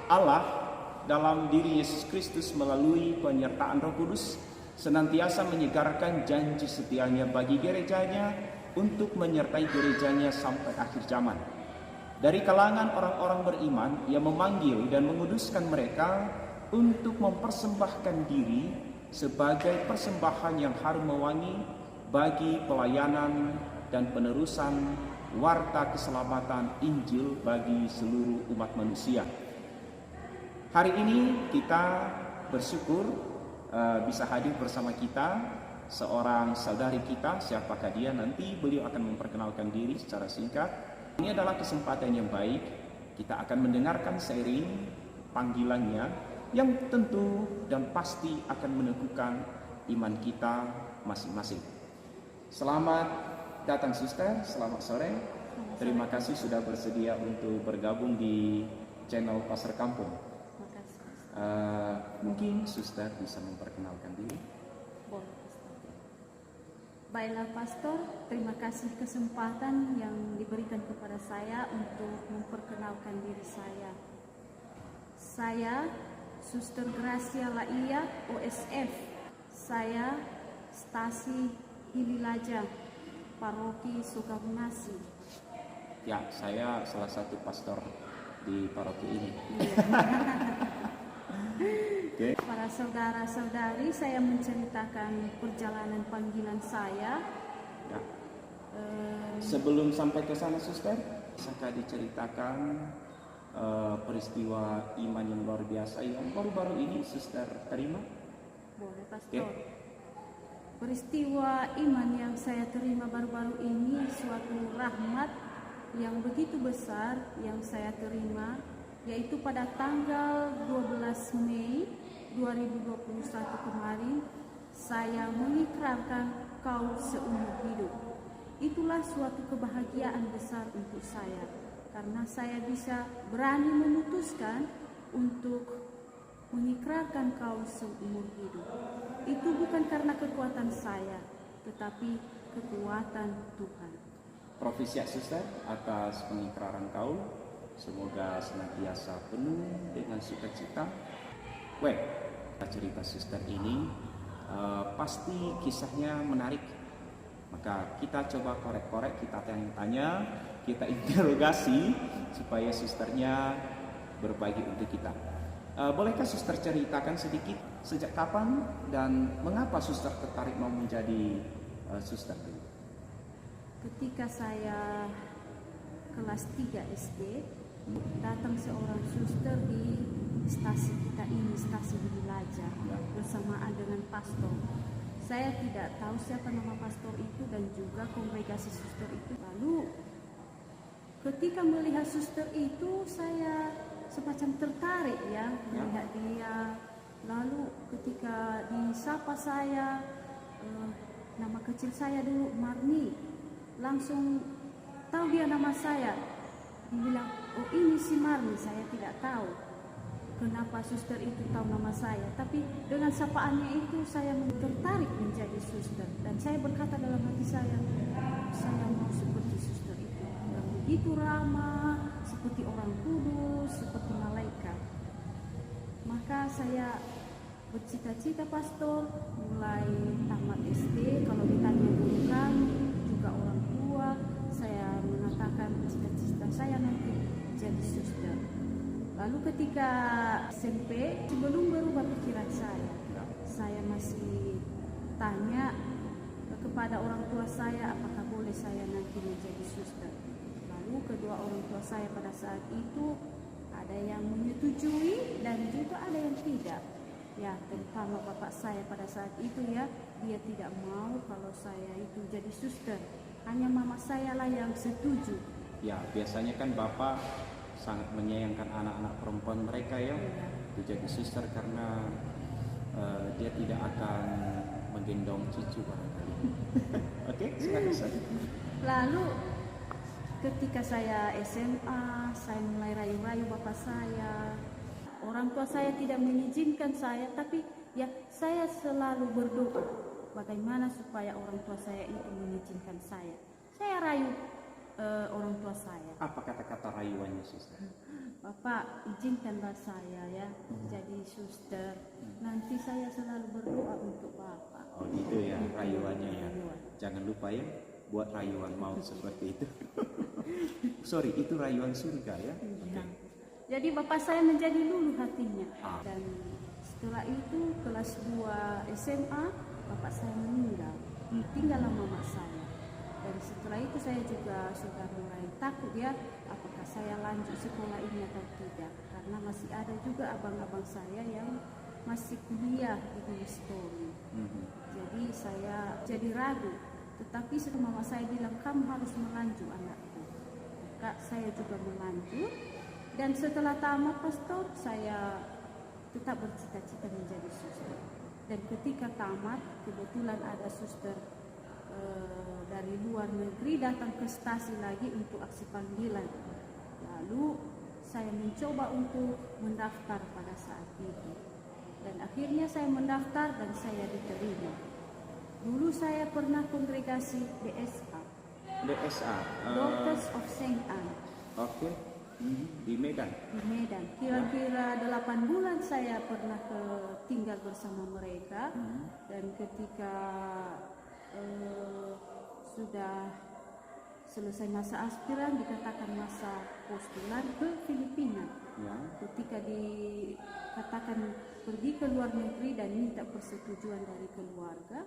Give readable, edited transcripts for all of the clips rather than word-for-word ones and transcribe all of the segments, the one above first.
Allah dalam diri Yesus Kristus melalui penyertaan Roh Kudus senantiasa menyegarkan janji setianya bagi gerejanya untuk menyertai gerejanya sampai akhir zaman. Dari kalangan orang-orang beriman, Ia memanggil dan menguduskan mereka untuk mempersembahkan diri sebagai persembahan yang harum mewangi bagi pelayanan dan penerusan warta keselamatan Injil bagi seluruh umat manusia. Hari ini kita bersyukur bisa hadir bersama kita seorang saudari kita. Siapakah dia? Nanti beliau akan memperkenalkan diri secara singkat. Ini adalah kesempatan yang baik. Kita akan mendengarkan seiring panggilannya yang tentu dan pasti akan meneguhkan iman kita masing-masing. Selamat datang suster, selamat sore. Terima kasih sudah bersedia untuk bergabung di channel Pastor Kampung. Mungkin suster bisa memperkenalkan diri. Boleh, Pastor. Baiklah Pastor, terima kasih kesempatan yang diberikan kepada saya untuk memperkenalkan diri saya. Saya Suster Gracia Laia, OSF. Saya Stasi Hililaja, Paroki Sukamunasi. Ya, saya salah satu pastor di paroki ini. Okay. Para saudara-saudari, saya menceritakan perjalanan panggilan saya. Ya. Sebelum sampai ke sana, suster, bisakah diceritakan peristiwa iman yang luar biasa yang baru-baru ini suster terima? Boleh, Pastor. Okay. Peristiwa iman yang saya terima baru-baru ini suatu rahmat yang begitu besar yang saya terima, yaitu pada tanggal 12 Mei 2021 kemarin saya mengikrarkan kau seumur hidup. Itulah suatu kebahagiaan besar untuk saya, karena saya bisa berani memutuskan untuk mengikrarkan kau seumur hidup. Itu bukan karena kekuatan saya, tetapi kekuatan Tuhan. Profesi suster atas pengikraran kau, semoga senantiasa penuh dengan sukacita. Cerita suster ini pasti kisahnya menarik. Maka kita coba korek-korek, kita tanya-tanya, kita interogasi supaya susternya berbagi untuk kita. Bolehkah suster ceritakan sedikit sejak kapan dan mengapa suster tertarik mau menjadi suster? Ketika saya kelas 3 SD, datang seorang suster di stasi kita ini, stasi Hililaja, bersamaan dengan pastor. Saya tidak tahu siapa nama pastor itu dan juga kongregasi suster itu. Lalu ketika melihat suster itu, saya semacam tertarik ya melihat dia. Lalu ketika disapa saya, nama kecil saya dulu Marni, langsung tahu dia nama saya. Dibilang, oh ini si Marni. Saya tidak tahu kenapa suster itu tahu nama saya, tapi dengan sapaannya itu saya tertarik menjadi suster. Dan saya berkata dalam hati saya mau seperti suster itu, yang begitu ramah, seperti orang kudus, seperti malaikat. Maka saya bercita-cita pastor mulai tamat SD. Kalau ditanya guru kami, juga orang tua, saya mengatakan cita-cita saya nanti jadi suster. Lalu ketika SMP, sebelum berubah pikiran saya masih tanya kepada orang tua saya apakah boleh saya nanti menjadi suster. Lalu kedua orang tua saya pada saat itu ada yang menyetujui dan juga ada yang tidak. Ya, terutama bapak saya pada saat itu ya, dia tidak mau kalau saya itu jadi suster. Hanya mama saya lah yang setuju. Ya, biasanya kan bapak sangat menyayangkan anak-anak perempuan mereka ya, jadi suster karena dia tidak akan menggendong cucu barangkali. Oke, silakan. Lalu ketika saya SMA, saya mulai rayu-rayu bapak saya. Orang tua saya tidak mengizinkan saya, tapi ya saya selalu berdoa bagaimana supaya orang tua saya itu mengizinkan saya. Saya rayu orang tua saya. Apa kata-kata rayuannya, suster? Bapak izinkanlah saya ya jadi suster. Nanti saya selalu berdoa untuk Bapak. Oh gitu ya rayuannya ya. Rayuan. Jangan lupa ya buat rayuan maut seperti itu. Sorry, itu rayuan surga ya. Iya. Jadi bapak saya menjadi luluh hatinya. Ah. Dan setelah itu kelas 2 SMA bapak saya meninggal. Tinggallah mama saya. Dan setelah itu saya juga sudah mulai takut ya, apakah saya lanjut sekolah ini atau tidak. Karena masih ada juga abang-abang saya yang masih kuliah di History. Jadi saya jadi ragu. Tetapi setelah mama saya bilang, kamu harus melanjut anakku. Maka saya juga melanjut. Dan setelah tamat pastor, saya tetap bercita-cita menjadi suster. Dan ketika tamat, kebetulan ada suster dari luar negeri datang ke stasi lagi untuk aksi panggilan. Lalu saya mencoba untuk mendaftar pada saat itu. Dan akhirnya saya mendaftar dan saya diterima. Dulu saya pernah kongregasi DSA. DSA. Daughters of Saint Anne. Oke. Di Medan. Di Medan. Kira-kira 8 bulan saya pernah tinggal bersama mereka. Dan ketika sudah selesai masa aspiran, dikatakan masa postulan ke Filipina. Ya. Ketika dikatakan pergi ke luar negeri dan minta persetujuan dari keluarga,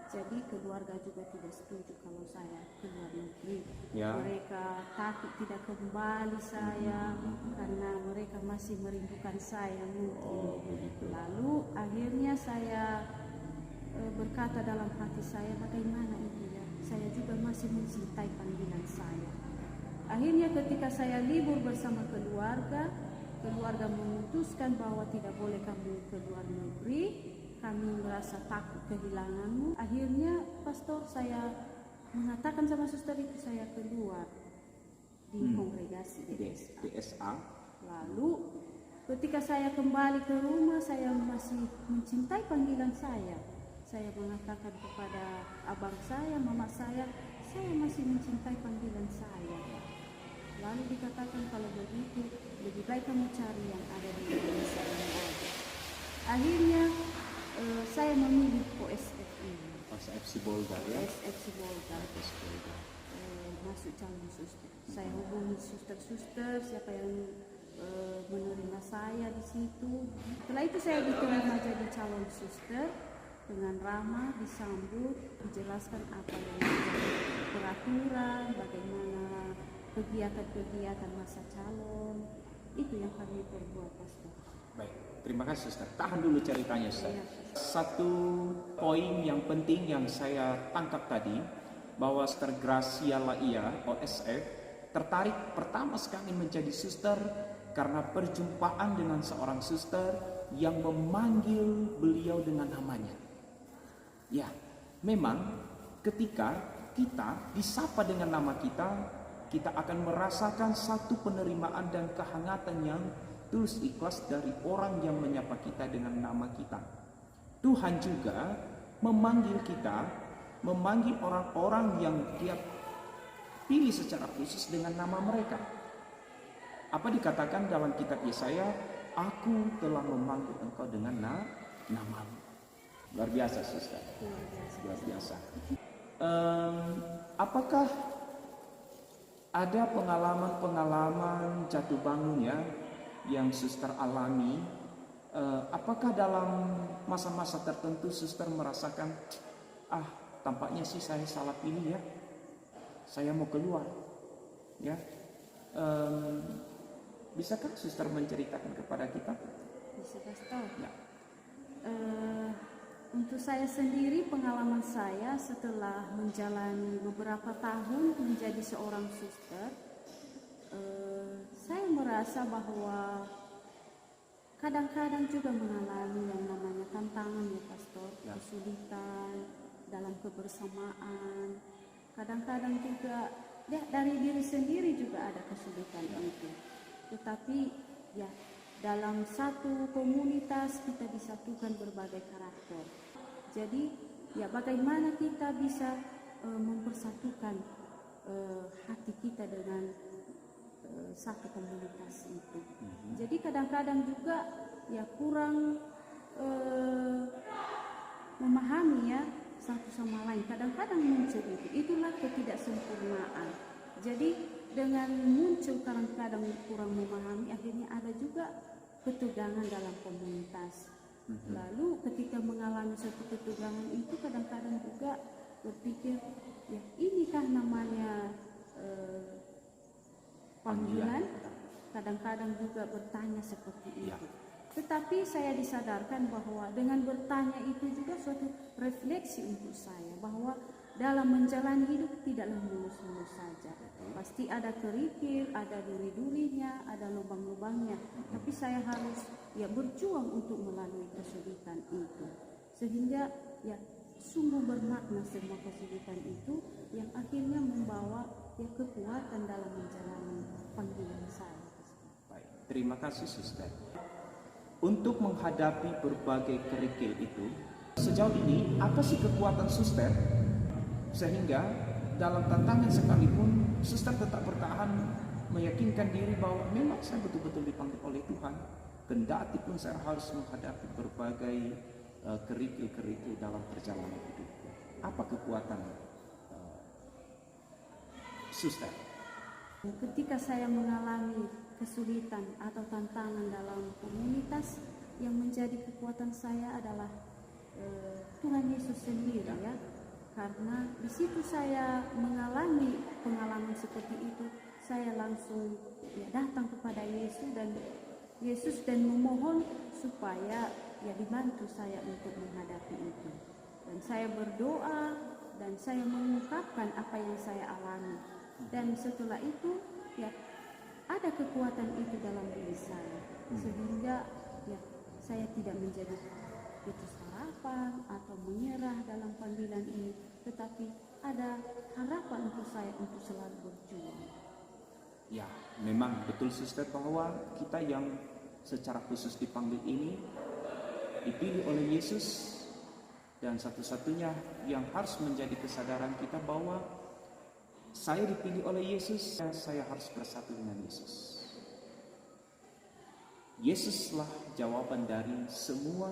jadi keluarga juga tidak setuju kalau saya ke luar negeri. Ya. Mereka takut tidak kembali saya karena mereka masih merindukan saya mungkin. Begitu. Lalu akhirnya saya berkata dalam hati saya, bagaimana itu ya, saya juga masih mencintai panggilan saya. Akhirnya ketika saya libur bersama keluarga memutuskan bahwa tidak boleh kamu ke luar negeri, kami merasa takut kehilanganmu. Akhirnya pastor saya mengatakan sama suster itu saya keluar di kongregasi DSA. Lalu ketika saya kembali ke rumah, saya masih mencintai panggilan saya. Saya mengatakan kepada abang saya, mama saya masih mencintai panggilan saya. Lalu dikatakan kalau begitu, lebih baik kamu cari yang ada di Indonesia yang ada. Akhirnya saya memilih OSF ini. OSF Bolgar ya. OSF Bolgar. Masuk calon suster. Saya hubungi suster-suster siapa yang menerima saya di situ. Setelah itu saya diterima jadi calon suster. Dengan ramah disambut, dijelaskan apa yang menjadi peraturan, bagaimana kegiatan-kegiatan masa calon. Itu yang kami perbuat, pastor. Baik, terima kasih Suster. Tahan dulu ceritanya Suster. Iya. Satu poin yang penting yang saya tangkap tadi, bahwa Suster Gracia Laia OSF tertarik pertama sekali menjadi suster karena perjumpaan dengan seorang suster yang memanggil beliau dengan namanya. Ya, memang ketika kita disapa dengan nama kita akan merasakan satu penerimaan dan kehangatan yang tulus ikhlas dari orang yang menyapa kita dengan nama kita. Tuhan juga memanggil kita, memanggil orang-orang yang Dia pilih secara khusus dengan nama mereka. Apa dikatakan dalam kitab Yesaya? Aku telah memanggil engkau dengan namamu. Luar biasa, Suster. Luar biasa. Apakah ada pengalaman-pengalaman jatuh bangun ya yang Suster alami? Apakah dalam masa-masa tertentu Suster merasakan, tampaknya sih saya salah pilih ya, saya mau keluar, ya? Bisakah Suster menceritakan kepada kita? Bisa, pastor. Ya. Untuk saya sendiri, pengalaman saya setelah menjalani beberapa tahun menjadi seorang suster, saya merasa bahwa kadang-kadang juga mengalami yang namanya tantangan ya pastor, kesulitan dalam kebersamaan. Kadang-kadang juga dari diri sendiri juga ada kesulitan itu. Tetapi ya, dalam satu komunitas kita disatukan berbagai karakter. Jadi ya bagaimana kita bisa mempersatukan hati kita dengan satu komunitas itu. Jadi kadang-kadang juga ya kurang memahami ya satu sama lain. Kadang-kadang muncul itu. Itulah ketidaksempurnaan. Jadi dengan muncul kadang-kadang kurang memahami, akhirnya ada juga ketegangan dalam komunitas. Lalu ketika mengalami suatu ketegangan itu kadang-kadang juga berpikir, ya inikah namanya panggilan? Kadang-kadang juga bertanya seperti itu. Tetapi saya disadarkan bahwa dengan bertanya itu juga suatu refleksi untuk saya, bahwa dalam menjalani hidup tidaklah mulus-mulus saja. Pasti ada kerikil, ada duri-durinya, ada lubang-lubangnya. Tapi saya harus ya berjuang untuk melalui kesulitan itu. Sehingga ya sungguh bermakna semua kesulitan itu yang akhirnya membawa ya kekuatan dalam menjalani panggilan saya. Baik, terima kasih Suster. Untuk menghadapi berbagai kerikil itu, sejauh ini apa sih kekuatan Suster sehingga dalam tantangan sekalipun Suster tetap bertahan meyakinkan diri bahwa memang saya betul-betul dipanggil oleh Tuhan, kendati pun saya harus menghadapi berbagai kerikil-kerikil dalam perjalanan hidup. Apa kekuatan Suster? Ketika saya mengalami kesulitan atau tantangan dalam komunitas, yang menjadi kekuatan saya adalah Tuhan Yesus sendiri ya. Karena di situ saya mengalami pengalaman seperti itu, saya langsung ya datang kepada Yesus dan memohon supaya ya dibantu saya untuk menghadapi itu. Dan saya berdoa dan saya mengungkapkan apa yang saya alami. Dan setelah itu ya ada kekuatan itu dalam diri saya, sehingga ya saya tidak menjadi putus harapan atau menyerah dalam panggilan ini, tetapi ada harapan untuk saya untuk selalu berjuang. Ya, memang betul Suster bahwa kita yang secara khusus dipanggil ini dipilih oleh Yesus, dan satu-satunya yang harus menjadi kesadaran kita bahwa saya dipilih oleh Yesus, saya harus bersatu dengan Yesus. Yesuslah jawaban dari semua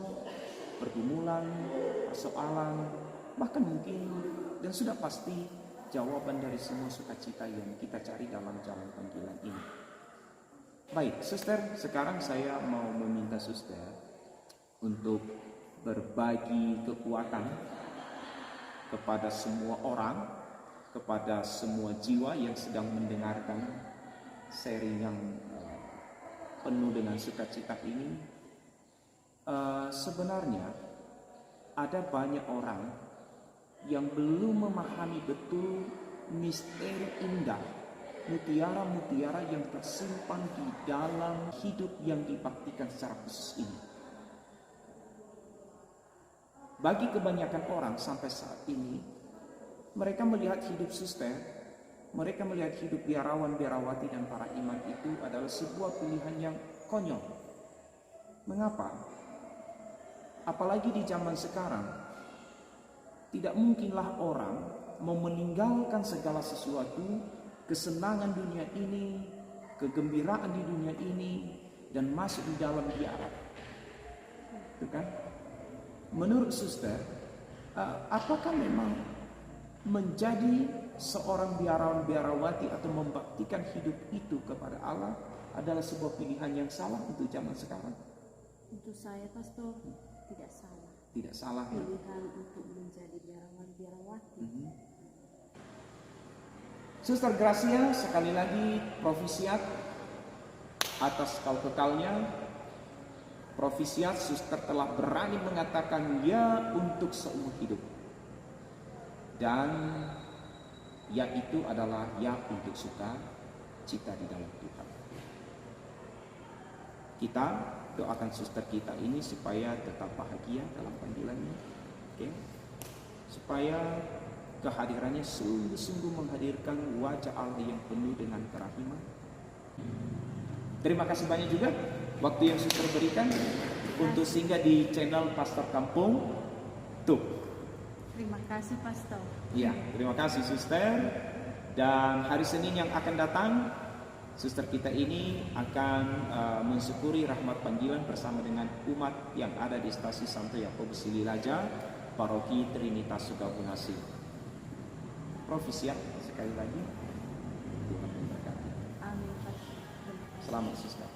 pergumulan, persoalan, bahkan mungkin dan sudah pasti jawaban dari semua sukacita yang kita cari dalam jalan panggilan ini. Baik, Suster, sekarang saya mau meminta Suster untuk berbagi kekuatan kepada semua orang, kepada semua jiwa yang sedang mendengarkan sharing yang penuh dengan sukacita ini. Sebenarnya ada banyak orang yang belum memahami betul misteri indah, mutiara-mutiara yang tersimpan di dalam hidup yang dibaktikan secara khusus ini. Bagi kebanyakan orang sampai saat ini, mereka melihat hidup Suster, mereka melihat hidup biarawan, biarawati dan para imam itu adalah sebuah pilihan yang konyol. Mengapa? Apalagi di zaman sekarang, tidak mungkinlah orang mau meninggalkan segala sesuatu, kesenangan dunia ini, kegembiraan di dunia ini, dan masuk di dalam biara. Itu kan? Menurut Suster, apakah memang menjadi seorang biarawan biarawati atau membaktikan hidup itu kepada Allah adalah sebuah pilihan yang salah untuk zaman sekarang? Untuk saya, Pastor, tidak salah. Tidak salah. Pilihan untuk menjadi biarawan biarawati. Suster Gracia, sekali lagi provisiat atas kekalnya. Provisiat, Suster telah berani mengatakan ya untuk seumur hidup. Dan ya itu adalah ya untuk suka cita di dalam Tuhan. Kita doakan Suster kita ini supaya tetap bahagia dalam panggilannya, okay? Supaya kehadirannya sungguh-sungguh menghadirkan wajah Allah yang penuh dengan kerahiman. Terima kasih banyak juga waktu yang Suster berikan untuk singgah di channel Pastor Kampung tuh. Terima kasih, Pastor. Ya, terima kasih Suster. Dan hari Senin yang akan datang, Suster kita ini akan mensyukuri rahmat panggilan bersama dengan umat yang ada di stasi Santo Yakobus Sililaja, Paroki Trinitas Sukabunasi. Prof, siap sekali lagi. Tuhan memberkati. Amin. Selamat, Suster.